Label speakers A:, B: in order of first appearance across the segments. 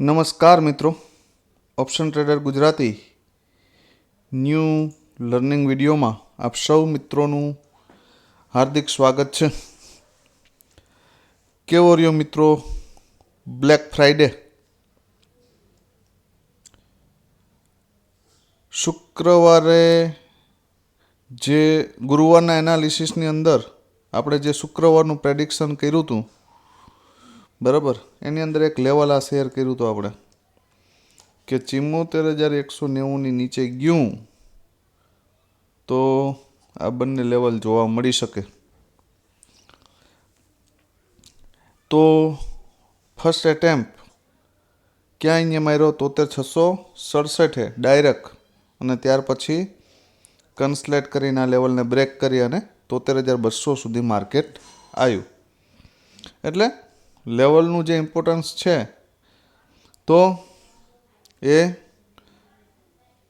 A: નમસ્કાર મિત્રો, option trader Gujarati new learning વિડીયોમાં આપ સૌ મિત્રોનું હાર્દિક સ્વાગત છે. કેવો રહ્યો મિત્રો બ્લેક ફ્રાઈડે? શુક્રવારે જે ગુરુવારના એનાલિસિસની અંદર આપણે જે શુક્રવારનું પ્રેડિક્શન કર્યું હતું, બરાબર, એની અંદર એક લેવલ આ શેર કર્યું હતું આપણે કે 74,190ની નીચે ગયું તો આ બંને લેવલ જોવા મળી શકે. તો ફર્સ્ટ એટેમ્પ ક્યાં અહીંયા માર્યો? 73,667 ડાયરેક્ટ, અને ત્યાર પછી કન્સલેટ કરીને આ લેવલને બ્રેક કરી અને 73,200 સુધી માર્કેટ આવ્યું. એટલે લેવલનું જે ઇમ્પોર્ટન્સ છે તો એ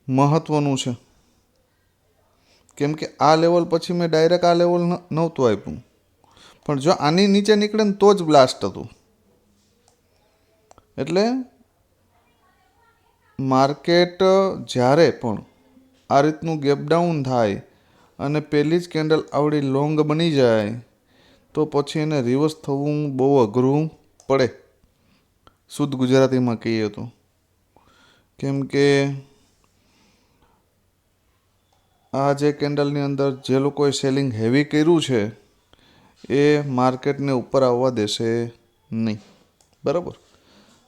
A: મહત્ત્વનું છે, કેમ કે આ લેવલ પછી મેં ડાયરેક્ટ આ લેવલ નહોતું આપ્યું, પણ જો આની નીચે નીકળે ને તો જ બ્લાસ્ટ હતું. એટલે માર્કેટ જ્યારે પણ આ રીતનું ગેપ ડાઉન થાય અને પહેલી જ કેન્ડલ આવડી લોંગ બની જાય તો પછી એને રિવર્સ થવું બહુ અઘરું પડે, શુદ્ધ ગુજરાતીમાં કહીએ તો. કેમ કે આ જે કેન્ડલની અંદર જે લોકોએ સેલિંગ હેવી કર્યું છે એ માર્કેટને ઉપર આવવા દેશે નહીં, બરાબર.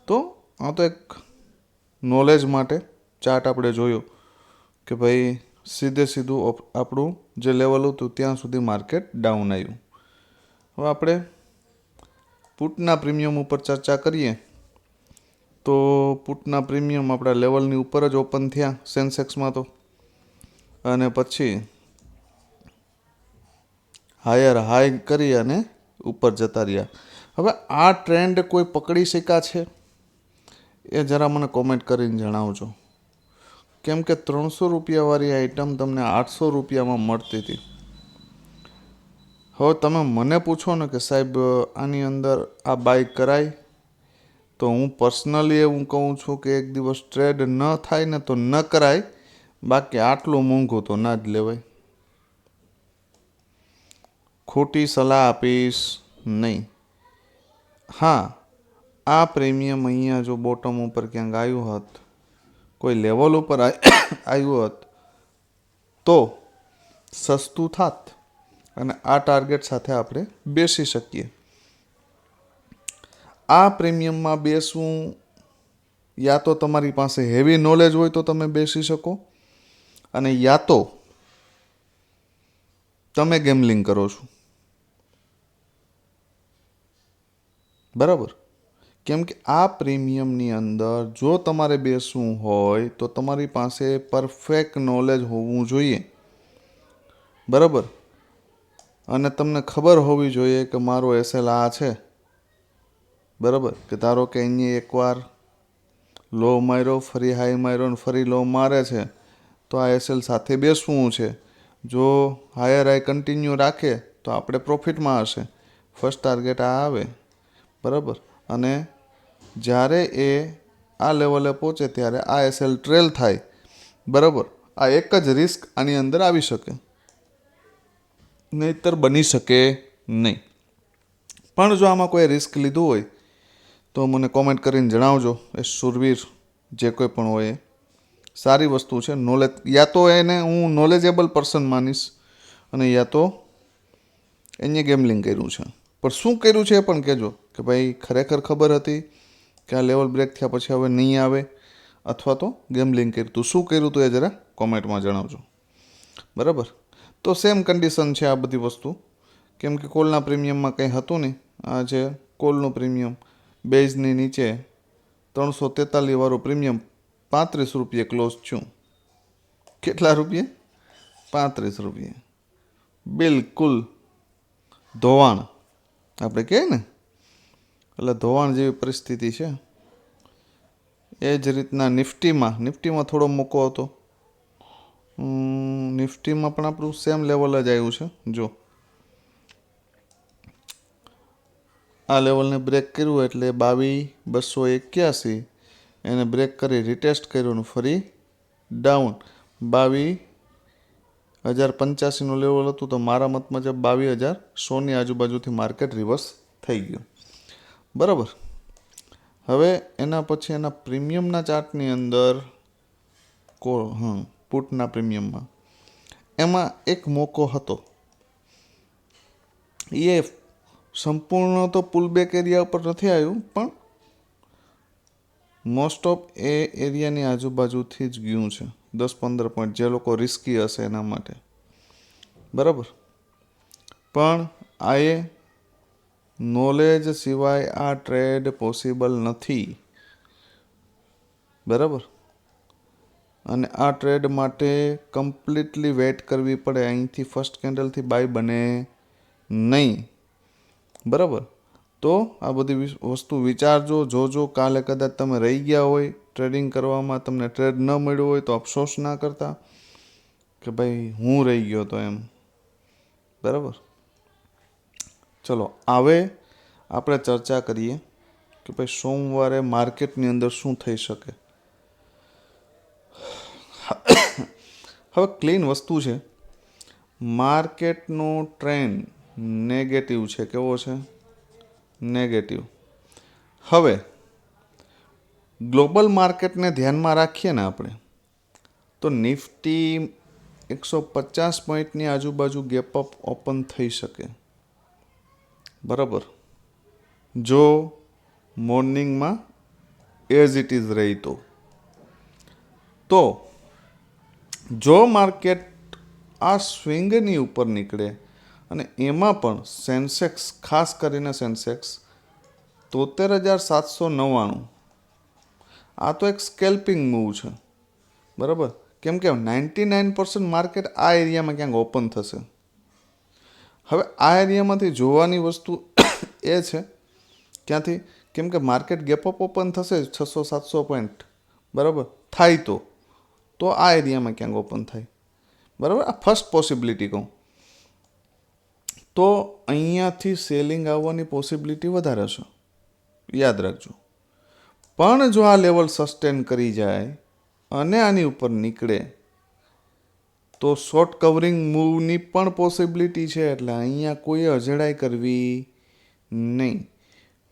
A: તો આ તો એક નોલેજ માટે ચાર્ટ આપણે જોયો કે ભાઈ સીધે સીધું આપણું જે લેવલ હતું ત્યાં સુધી માર્કેટ ડાઉન આવ્યું. હવે આપણે પુટના પ્રીમિયમ ઉપર ચર્ચા કરીએ તો પુટના પ્રીમિયમ આપણા લેવલની ઉપર જ ઓપન થયા સેન્સેક્સમાં તો, અને પછી હાયર હાઈ કરી અને ઉપર જતા રહ્યા. હવે આ ટ્રેન્ડ કોઈ પકડી શક્યા છે એ જરા મને કોમેન્ટ કરીને જણાવજો, કેમ કે 300 રૂપિયાવાળી આઈટમ તમને 800 રૂપિયામાં મળતી હતી. હવે તમે મને પૂછો ને કે સાહેબ આની અંદર આ બાય કરાય, તો હું પર્સનલી એવું કહું છું કે એક દિવસ ટ્રેડ ન થાય ને તો ન કરાય, બાકી આટલું મોંઘું તો ના જ લેવાય. ખોટી સલાહ આપીશ નહીં. હા, આ પ્રીમિયમ અહીંયા જો બોટમ ઉપર ક્યાંક આવ્યું હોત, કોઈ લેવલ ઉપર આવ્યું હોત તો સસ્તું થાત અને આ ટાર્ગેટ સાથે આપણે બેસી શકીએ. આ પ્રીમિયમમાં બેસવું, યા તો તમારી પાસે હેવી નોલેજ હોય તો તમે બેસી શકો, અને યા તો તમે ગેમલિંગ કરો છો, બરાબર. કેમ કે આ પ્રીમિયમની અંદર જો તમારે બેસવું હોય તો તમારી પાસે પરફેક્ટ નોલેજ હોવું જોઈએ, બરાબર. અને તમને ખબર હોવી જોઈએ કે મારો એસએલ આ છે, બરાબર. કે ધારો કે અહીંયા એકવાર લો માર્યો, ફરી હાઈ માર્યો અને ફરી લો મારે છે, તો આ એસએલ સાથે બેસવું છે. જો હાયર હાઈ કન્ટિન્યુ રાખે તો આપણે પ્રોફિટમાં હશે. ફર્સ્ટ ટાર્ગેટ આ આવે, બરાબર. અને જ્યારે એ આ લેવલે પહોંચે ત્યારે આ એસએલ ટ્રેલ થાય, બરાબર. આ એક જ રિસ્ક આની અંદર આવી શકે, નહીંતર બની શકે નહીં. પણ જો આમાં કોઈ રિસ્ક લીધું હોય તો મને કોમેન્ટ કરીને જણાવજો. એ સુરવીર જે કોઈ પણ હોય, સારી વસ્તુ છે. નોલેજ, યા તો એને હું નોલેજેબલ પર્સન માનીશ, અને યા તો એને ગેમલિંગ કર્યું છે. પણ શું કર્યું છે એ પણ કહેજો કે ભાઈ ખરેખર ખબર હતી કે આ લેવલ બ્રેક થયા પછી હવે નહીં આવે, અથવા તો ગેમલિંગ કર્યું હતું. શું કર્યું હતું એ જરા કોમેન્ટમાં જણાવજો, બરાબર. તો સેમ કન્ડિશન છે આ બધી વસ્તુ, કેમ કે કોલના પ્રીમિયમમાં કંઈ હતું નહીં. આ છે કોલનું પ્રીમિયમ, બેઝની નીચે 343 વાળું પ્રીમિયમ 35 રૂપિયે ક્લોઝ થયું. કેટલા રૂપિયે? 35 રૂપિયે. બિલકુલ ધોવાણ આપણે કહીએ ને, એટલે ધોવાણ જેવી પરિસ્થિતિ છે. એ જ રીતના નિફ્ટીમાં થોડો મોકો હતો. નિફ્ટીમાં પણ આપણું સેમ લેવલ જ આવ્યું છે. જો આ લેવલને બ્રેક કર્યું એટલે 22,281 એને બ્રેક કરી રિટેસ્ટ કર્યું અને ફરી ડાઉન 22,085નું લેવલ હતું. તો મારા મત મુજબ 22,100ની આજુબાજુથી માર્કેટ રિવર્સ થઈ ગયું. બરાબર. હવે એના પછી એના પ્રીમિયમના ચાર્ટની અંદર પુટના પ્રીમિયમમાં એમાં એક મોકો હતો. એ સંપૂર્ણ તો પુલબેક એરિયા ઉપર નથી આવ્યું, પણ મોસ્ટ ઓફ એ એરિયાની આજુબાજુથી જ ગયું છે. 10-15 પોઈન્ટ જે લોકો રિસ્કી હશે એના માટે. બરાબર. પણ આ નોલેજ સિવાય આ ટ્રેડ પોસિબલ નથી. બરાબર. અને આ ટ્રેડ માટે કમ્પ્લીટલી વેઇટ કરવી પડે. અહીંથી ફર્સ્ટ કેન્ડલથી બાય બને નહીં. બરાબર. તો આ બધી વસ્તુ વિચારજો, જોજો. કાલે કદાચ તમે રહી ગયા હોય ટ્રેડિંગ કરવામાં, તમને ટ્રેડ ન મળ્યો હોય તો અફસોસ ના કરતા કે ભાઈ હું રહી ગયો તો એમ. બરાબર. ચલો હવે આપણે ચર્ચા કરીએ કે ભાઈ સોમવારે માર્કેટની અંદર શું થઈ શકે. હવે ક્લીન વસ્તુ છે. માર્કેટનો ટ્રેન્ડ નેગેટિવ છે. કેવો છે? નેગેટિવ. હવે ગ્લોબલ માર્કેટને ધ્યાનમાં રાખીએ ને આપણે, તો નિફ્ટી 150 પોઈન્ટની આજુબાજુ ગેપ અપ ઓપન થઈ શકે. બરાબર. જો મોર્નિંગમાં એઝ ઇટ ઇઝ રહી તો જો માર્કેટ આ સ્વિંગની ઉપર નીકળે અને એમાં પણ સેન્સેક્સ, ખાસ કરીને સેન્સેક્સ 73,799, આ તો એક સ્કેલ્પિંગ મૂવ છે. બરાબર. કેમ કે 99% માર્કેટ આ એરિયામાં ક્યાંક ઓપન થશે. હવે આ એરિયામાંથી જોવાની વસ્તુ એ છે ક્યાંથી, કેમ કે માર્કેટ ગેપઅપ ઓપન થશે 600-700 પોઈન્ટ. બરાબર. થાય તો આ એરિયામાં ક્યાંક ઓપન થાય. બરાબર. આ ફર્સ્ટ પોસિબિલિટી કહું તો અહીંયાથી સેલિંગ આવવાની પોસિબિલિટી વધારે છે. યાદ રાખજો. પણ જો આ લેવલ સસ્ટેન કરી જાય અને આની ઉપર નીકળે તો શોર્ટ કવરિંગ મૂવની પણ પોસિબિલિટી છે. એટલે અહીંયા કોઈ અજડાઈ કરવી નહીં.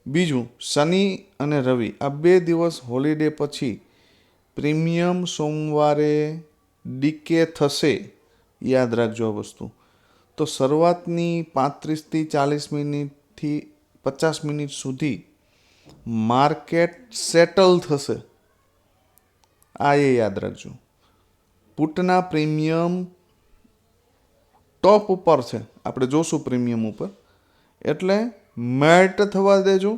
A: બીજું, શનિ અને રવિ આ 2 દિવસ હોલિડે પછી પ્રીમિયમ સોમવારે ડીકે થશે. યાદ રાખજો આ વસ્તુ. તો શરૂઆતની 35થી 40 મિનિટથી 50 મિનિટ સુધી માર્કેટ સેટલ થશે. આ યાદ રાખજો. પુટના પ્રીમિયમ ટોપ ઉપર છે. આપણે જોશું પ્રીમિયમ ઉપર. એટલે મેલ્ટ થવા દેજો.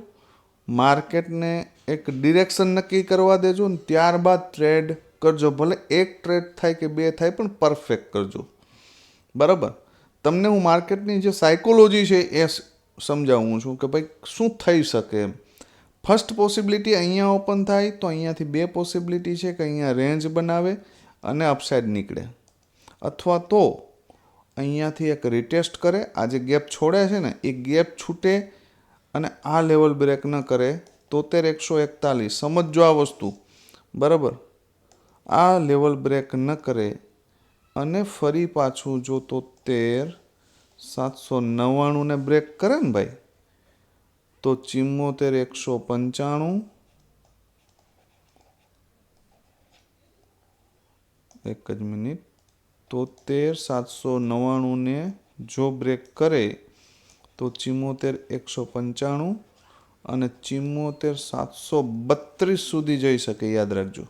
A: માર્કેટને એક ડિરેક્શન નક્કી કરવા દેજો ને ત્યારબાદ ટ્રેડ કરજો. ભલે એક ટ્રેડ થાય કે 2 થાય, પણ પરફેક્ટ કરજો. બરાબર. તમને હું માર્કેટની જે સાયકોલોજી છે એ સમજાવું છું કે ભાઈ શું થઈ શકે એમ. ફર્સ્ટ પોસિબિલિટી અહીંયા ઓપન થાય તો અહીંયાથી 2 પોસિબિલિટી છે કે અહીંયા રેન્જ બનાવે અને અપસાઇડ નીકળે, અથવા તો અહીંયાથી એક રિટેસ્ટ કરે. આ જે ગેપ છોડે છે ને એ ગેપ છૂટે અને આ લેવલ બ્રેક ન કરે. 73,141 સમજો આ વસ્તુ. બરાબર. આ લેવલ બ્રેક ન કરે અને ફરી પાછું જો 73,799 ને બ્રેક કરે ને ભાઈ, તો 74,195, એક જ મિનિટ, 73,799 ને જો બ્રેક કરે તો 74,195 અને 74,732 સુધી જઈ શકે. યાદ રાખજો.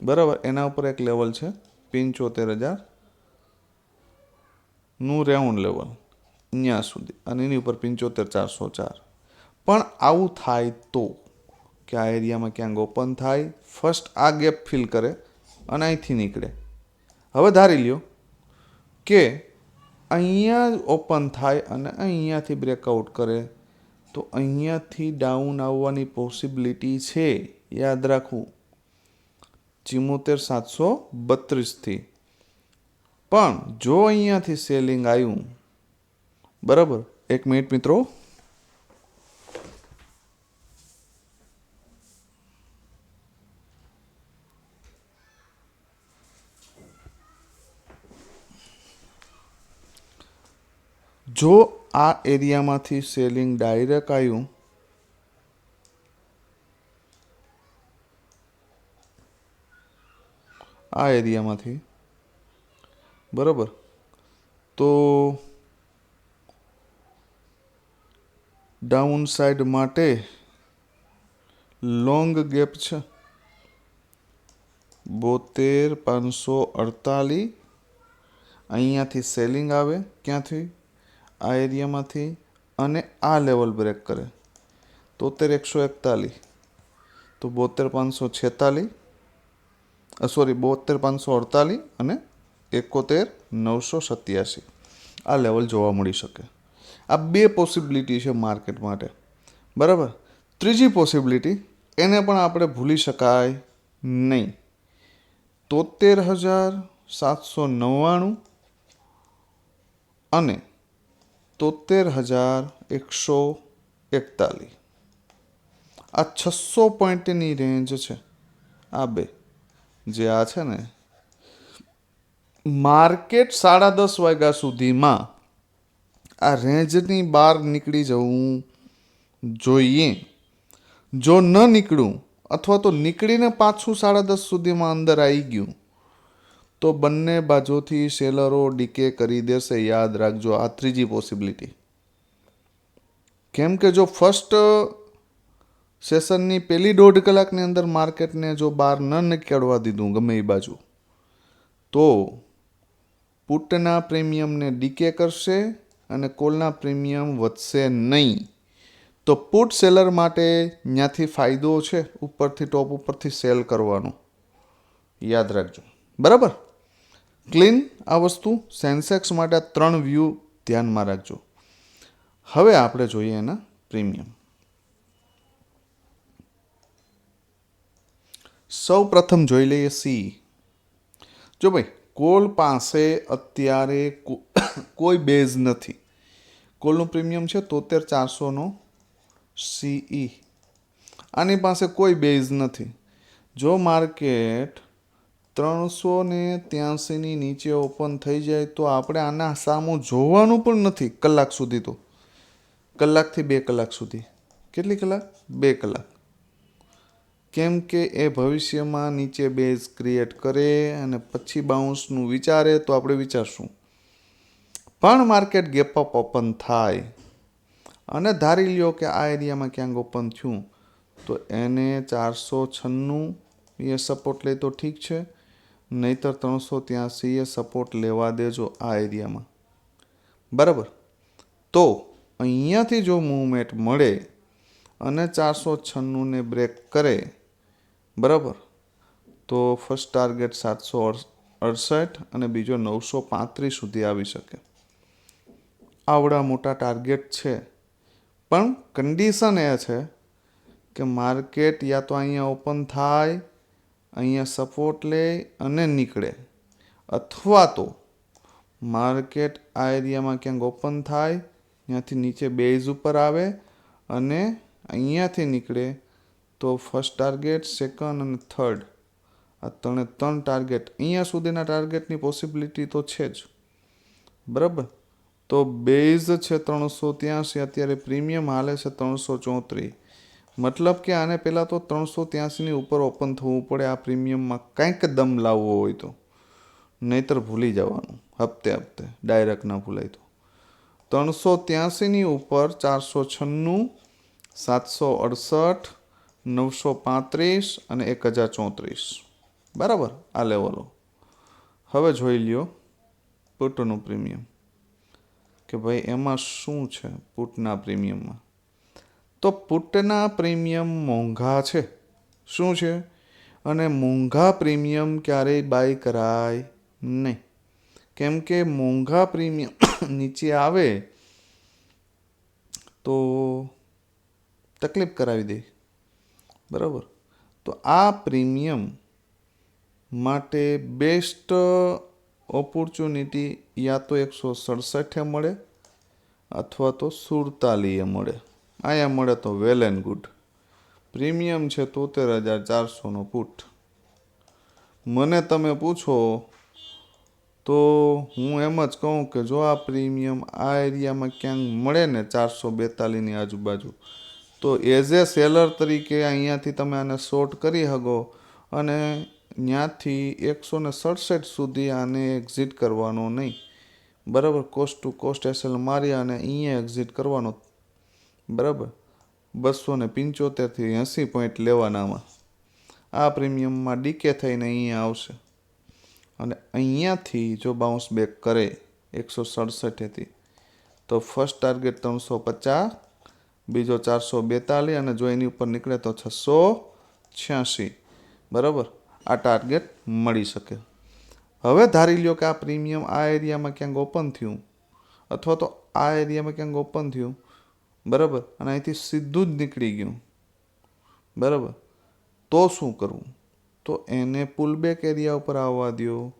A: બરાબર. એના ઉપર એક લેવલ છે 75,000નું રાઉન્ડ લેવલ, અહીંયા સુધી, અને એની ઉપર 75,404. પણ આવું થાય તો કે આ એરિયામાં ક્યાંક ઓપન થાય, ફર્સ્ટ આ ગેપ ફિલ કરે અને અહીંથી નીકળે. હવે ધારી લ્યો કે અહીંયા ઓપન થાય અને અહીંયાથી બ્રેકઆઉટ કરે, તો અહીંયાથી ડાઉન આવવાની પોસિબિલિટી છે. યાદ રાખવું. 74,732થી. પણ જો અહીંયાથી સેલિંગ આવ્યું, બરાબર, એક મિનિટ મિત્રો, જો આ એરિયામાંથી સેલિંગ ડાયરેક્ટ આવ્યું, આ એરિયામાંથી, બરાબર, તો ડાઉન સાઈડ માટે લોંગ ગેપ છે 72,548. અહીંયાથી સેલિંગ આવે, ક્યાંથી? આ એરિયામાંથી, અને આ લેવલ બ્રેક કરે 73,141. તો 72,546, સોરી 72,548 અને 71,987 આ લેવલ જોવા મળી શકે. આ બે પોસિબિલિટી છે માર્કેટ માટે, બરાબર. ત્રીજી પોસિબિલિટી, એને પણ આપણે ભૂલી શકાય નહીં. 73,799 અને 73,141. આ 600 પોઈન્ટની રેન્જ છે. આ બે જે આ છે ને, માર્કેટ 10:30 વાગ્યા સુધીમાં આ રેન્જની બહાર નીકળી જવું જોઈએ. જો ન નીકળ્યું અથવા તો નીકળીને પાછું 10:30 સુધીમાં અંદર આવી ગયું તો બંને બાજુથી સેલરો ડીકે કરી દેશે. યાદ રાખજો, આ ત્રીજી પોસિબિલિટી. કેમ કે જો ફર્સ્ટ સેશનની પહેલી 1.5 કલાકની અંદર માર્કેટને જો બહાર ન નીકળવા દીધું ગમે એ બાજુ, તો પુટના પ્રીમિયમને ડીકે કરશે અને કોલના પ્રીમિયમ વધશે નહીં. તો પુટ સેલર માટે ત્યાંથી ફાયદો છે ઉપરથી, ટોપ ઉપરથી સેલ કરવાનો. યાદ રાખજો, બરાબર. ક્લીન આ વસ્તુ. સેન્સેક્સ માટે 3 વ્યૂ ધ્યાનમાં રાખજો. હવે આપણે જોઈએ એના પ્રીમિયમ. સૌ પ્રથમ જોઈ લઈએ સી. જો ભાઈ, કોલ પાસે અત્યારે કોઈ બેઝ નથી. કોલનું પ્રીમિયમ છે 73,400નો સીઈ. આની પાસે કોઈ બેઝ નથી. જો માર્કેટ 383ની નીચે ઓપન થઈ જાય તો આપણે આના સામું જોવાનું પણ નથી કલાક સુધી. તો કલાકથી 2 કલાક સુધી. કેટલી કલાક? 2 કલાક. કેમ કે એ ભવિષ્યમાં નીચે બેઝ ક્રિએટ કરે અને પછી બાઉન્સનું વિચારે તો આપણે વિચારશું. પણ માર્કેટ ગેપ અપ ઓપન થાય અને ધારી લ્યો કે આ એરિયામાં ક્યાંક ઓપન થયું તો એને 496 એ સપોર્ટ લે તો ઠીક છે, નહીતર 383 એ સપોર્ટ લેવા દેજો આ એરિયામાં, બરાબર. તો અહીંયાથી જો મૂવમેન્ટ મળે અને 496ને બ્રેક કરે, બરાબર, તો ફર્સ્ટ ટાર્ગેટ 768 અને બીજો 935 સુધી આવી શકે. આવડા મોટા ટાર્ગેટ છે. પણ કન્ડિશન એ છે કે માર્કેટ યા તો અહીંયા ઓપન થાય, અહીંયા સપોર્ટ લે અને નીકળે, અથવા તો માર્કેટ આ એરિયામાં ક્યાંક ઓપન થાય, ત્યાંથી નીચે બેઝ ઉપર આવે અને અહીંયાથી નીકળે. તો ફર્સ્ટ ટાર્ગેટ, સેકન્ડ અને થર્ડ, આ 3 ટાર્ગેટ, અહીંયા સુધીના ટાર્ગેટની પોસિબિલિટી તો છે જ, બરાબર. તો બેઝ છે 383, અત્યારે પ્રીમિયમ હાલે છે 334. મતલબ કે આને પહેલાં તો 383ની ઉપર ઓપન થવું પડે આ પ્રીમિયમમાં કંઈક દમ લાવવો હોય તો, નહીતર ભૂલી જવાનું હપ્તે ડાયરેક્ટ ના ભૂલાય. તો 383ની ઉપર 496, 768, 935 અને 1034, બરાબર, આ લેવલો. હવે જોઈ લ્યો પુટનું પ્રીમિયમ કે ભાઈ એમાં શું છે. પુટના પ્રીમિયમમાં તો પુટના પ્રીમિયમ મોંઘા છે. શું છે? અને મોંઘા પ્રીમિયમ ક્યારેય બાય કરાય નહીં. કેમ કે મોંઘા પ્રીમિયમ નીચે આવે તો તકલીફ કરાવી દે, બરાબર. તો આ પ્રીમિયમ માટે બેસ્ટ ઓપોર્ચ્યુનિટી યા તો 167 મળે અથવા તો 47 મળે. અહીંયા મળે તો વેલ એન્ડ ગુડ. પ્રીમિયમ છે 73,400નો પુટ. મને તમે પૂછો તો હું એમ જ કહું કે જો આ પ્રીમિયમ આ એરિયામાં ક્યાંક મળે ને 442ની આજુબાજુ, તો એઝ એ સેલર તરીકે અહીંયાથી તમે આને શોર્ટ કરી શકો અને ત્યાંથી 167 સુધી આને એક્ઝિટ કરવાનો નહીં. બરાબર, કોસ્ટ ટુ કોસ્ટ એસએલ મારી અને અહીંયા એક્ઝિટ કરવાનો. બરાબર, 275થી 80 પોઈન્ટ લેવાનામાં. આ પ્રીમિયમમાં ડીકે થઈને અહીંયા આવશે અને અહીંયાથી જો બાઉન્સ બેક કરે 167થી, તો ફર્સ્ટ ટાર્ગેટ 350, બીજો 442 અને જો એની ઉપર નીકળે તો 686. બરાબર, આ ટાર્ગેટ મળી શકે. હવે ધારી લ્યો કે આ પ્રીમિયમ આ એરિયામાં ક્યાંક ઓપન થયું અથવા તો આ એરિયામાં ક્યાંક ઓપન થયું. બરાબર, અને અહીંથી સીધું જ નીકળી ગયું. બરાબર, તો શું કરવું? તો એને પુલબેક એરિયા ઉપર આવવા દો.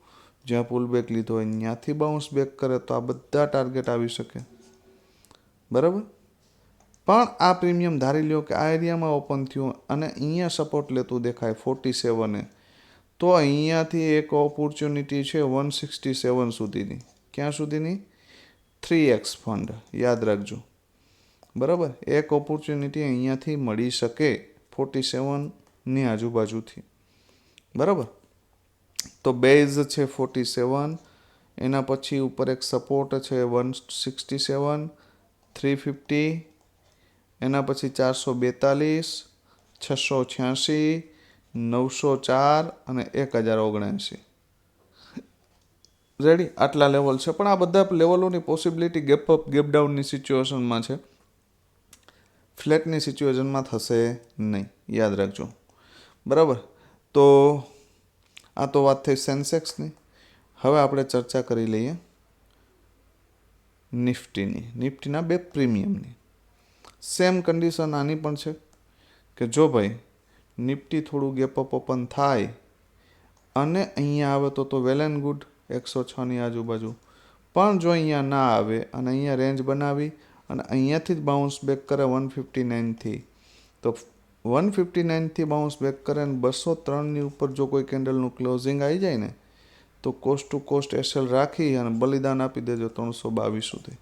A: જ્યાં પુલબેક લીધો હોય ત્યાંથી બાઉન્સ બેક કરે તો આ બધા ટાર્ગેટ આવી શકે. બરાબર, પણ આ પ્રીમિયમ ધારી લ્યો કે આ એરિયામાં ઓપન થયું અને અહીંયા સપોર્ટ લેતું દેખાય 47, તો અહીંયાથી એક ઓપોર્ચ્યુનિટી છે 167 સુધીની. ક્યાં સુધીની? 3x ફંડ, યાદ રાખજો. બરાબર, એક ઓપોર્ચ્યુનિટી અહીંયાથી મળી શકે 47ની આજુબાજુથી. બરાબર, તો બેઝ છે 47, એના પછી ઉપર એક સપોર્ટ છે 167, 350, એના પછી 442, 686, 904 અને 1079. રેડી, આટલા લેવલ છે. પણ આ બધા લેવલોની પોસિબિલિટી ગેપ અપ ગેપ ડાઉનની સિચ્યુએશનમાં છે. ફ્લેટની સિચ્યુએશનમાં થશે નહીં, યાદ રાખજો. બરાબર, તો આ તો વાત થઈ સેન્સેક્સની. હવે આપણે ચર્ચા કરી લઈએ નિફ્ટીની. નિફ્ટીના બે પ્રીમિયમની સેમ કન્ડિશન આની પણ છે કે જો ભાઈ નિફ્ટી થોડું ગેપ અપ ઓપન થાય અને અહીંયા આવે તો વેલ એન્ડ ગુડ, 106ની આજુબાજુ. પણ જો અહીંયા ના આવે અને અહીંયા રેન્જ બનાવી અને અહીંયાથી જ બાઉન્સ બેક કરે 159થી, તો 159થી બાઉન્સ બેક કરે અને 203ની ઉપર જો કોઈ કેન્ડલનું ક્લોઝિંગ આવી જાય ને, તો કોસ્ટ ટુ કોસ્ટ એસએલ રાખી અને બલિદાન આપી દેજો 322 સુધી.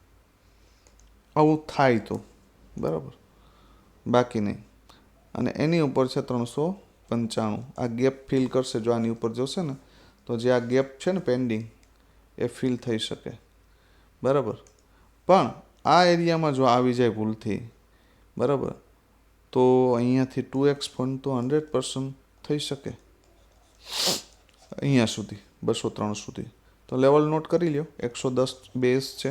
A: આવું થાય તો બરાબર, બાકી નહીં. અને એની ઉપર છે 395. આ ગેપ ફિલ કરશે. જો આની ઉપર જોશે ને તો જે આ ગેપ છે ને પેન્ડિંગ, એ ફિલ થઈ શકે. બરાબર, પણ આ એરિયામાં જો આવી જાય ભૂલથી, બરાબર, તો અહીંયાથી 2x ફંડ તો 100% થઈ શકે અહીંયા સુધી, 203 સુધી. તો લેવલ નોટ કરી લ્યો. 110 બેઝ છે,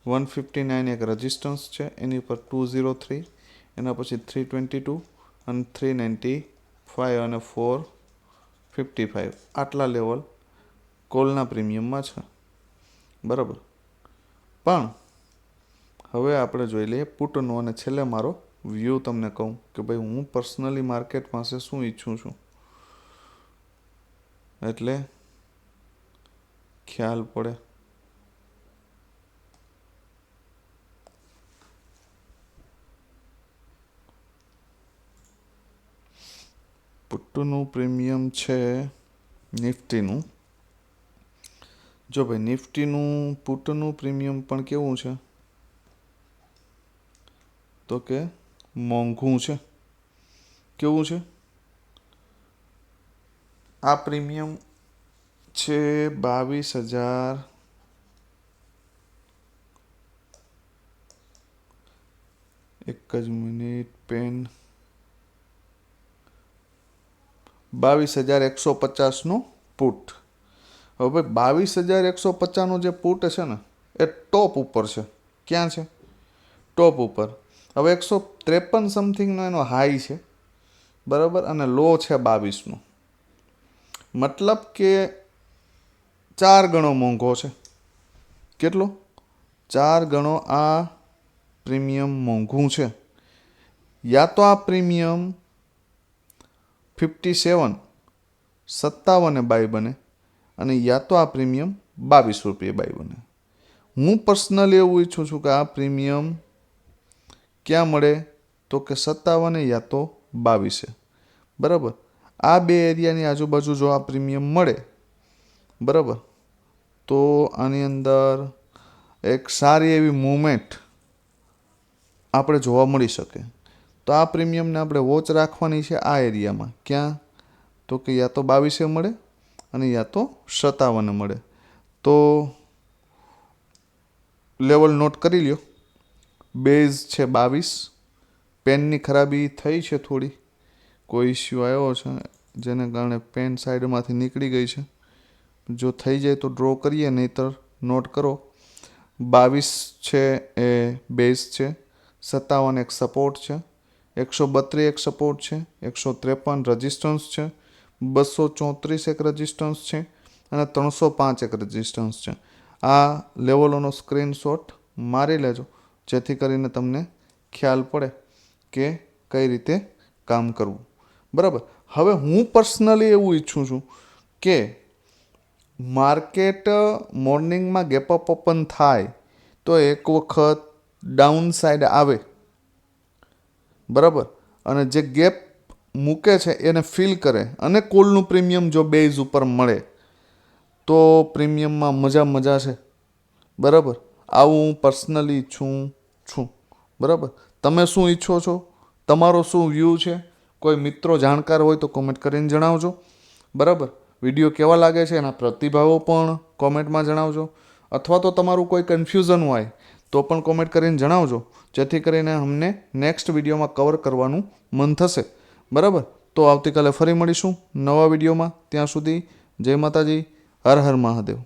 A: 159 એક રેઝિસ્ટન્સ છે, એની ઉપર 203, એના પછી 322 અને 395 અને 455. આટલા લેવલ કોલના પ્રીમિયમમાં છે. બરાબર, પણ હવે આપણે જોઈ લઈએ પુટનો. અને છેલ્લે મારો વ્યૂ તમને કહું કે ભાઈ હું પર્સનલી માર્કેટ પાસે શું ઈચ્છું છું, એટલે ખ્યાલ પડે. પુટનું પ્રીમિયમ છે નિફ્ટીનું. જો ભાઈ નિફ્ટીનું પુટનું પ્રીમિયમ પણ કેવું છે તો કે મોંઘું છે. કેવું છે? આ પ્રીમિયમ છે 22,000. એક જ મિનિટ, પેન. 22,150નું પુટ. હવે ભાઈ 22,150નું જે પુટ છે ને એ ટોપ ઉપર છે. ક્યાં છે? ટોપ ઉપર. હવે 153 સમથિંગનો એનો હાઈ છે. બરાબર, અને લો છે 22નું. મતલબ કે 4 ગણો મોંઘો છે. કેટલો? 4 ગણો આ પ્રીમિયમ મોંઘું છે. યા તો આ પ્રીમિયમ 57 બાય બને અને યા તો આ પ્રીમિયમ 22 રૂપિયા બાય બને. હું પર્સનલી એવું ઈચ્છું છું કે આ પ્રીમિયમ ક્યાં મળે તો કે 57 યા તો 22. બરાબર, આ બે એરિયાની આજુબાજુ જો આ પ્રીમિયમ મળે, બરાબર, તો આની અંદર એક સારી એવી મૂવમેન્ટ આપણે જોવા મળી શકે. તો આ પ્રીમિયમને આપણે વોચ રાખવાની છે આ એરિયામાં. ક્યાં? તો કે યા તો 22 મળે અને યા તો 57 મળે. તો લેવલ નોટ કરી લ્યો. બેઝ છે 22. પેનની ખરાબી થઈ છે થોડી, કોઈ ઇસ્યુ આવ્યો છે જેને કારણે પેન સાઈડમાંથી નીકળી ગઈ છે. જો થઈ જાય તો ડ્રો કરીએ, નહીંતર નોટ કરો. 22 છે એ બેઝ છે, 57 એક સપોર્ટ છે, 132 એક સપોર્ટ છે, 153 રજિસ્ટન્સ છે, 234 એક રજિસ્ટન્સ છે અને 305 એક રજિસ્ટન્સ છે. આ લેવલોનો સ્ક્રીનશોટ મારી લેજો, જેથી કરીને તમને ખ્યાલ પડે કે કઈ રીતે કામ કરવું. બરાબર. હવે હું પર્સનલી એવું ઈચ્છું છું કે માર્કેટ મોર્નિંગમાં ગેપ અપ ઓપન થાય તો એક વખત ડાઉન સાઈડ આવે, બરાબર, અને જે ગેપ મૂકે છે એને ફિલ કરે અને કોલનું પ્રીમિયમ જો બેઝ ઉપર મળે તો પ્રીમિયમમાં મજા છે. બરાબર. આવું હું પર્સનલી ઈચ્છું છું. બરાબર. તમે શું ઈચ્છો છો? તમારો શું વ્યૂ છે? કોઈ મિત્રો જાણકાર હોય તો કોમેન્ટ કરીને જણાવજો. બરાબર. વિડીયો કેવા લાગે છે એના પ્રતિભાવો પણ કોમેન્ટમાં જણાવજો. અથવા તો તમારું કોઈ કન્ફ્યુઝન હોય તો પણ કોમેન્ટ કરીને જણાવજો, જેથી કરીને અમને નેક્સ્ટ વિડીયોમાં કવર કરવાનું મન થશે. બરાબર. તો આવતીકાલે ફરી મળીશું નવા વિડીયોમાં. ત્યાં સુધી જય માતાજી, હર હર મહાદેવ.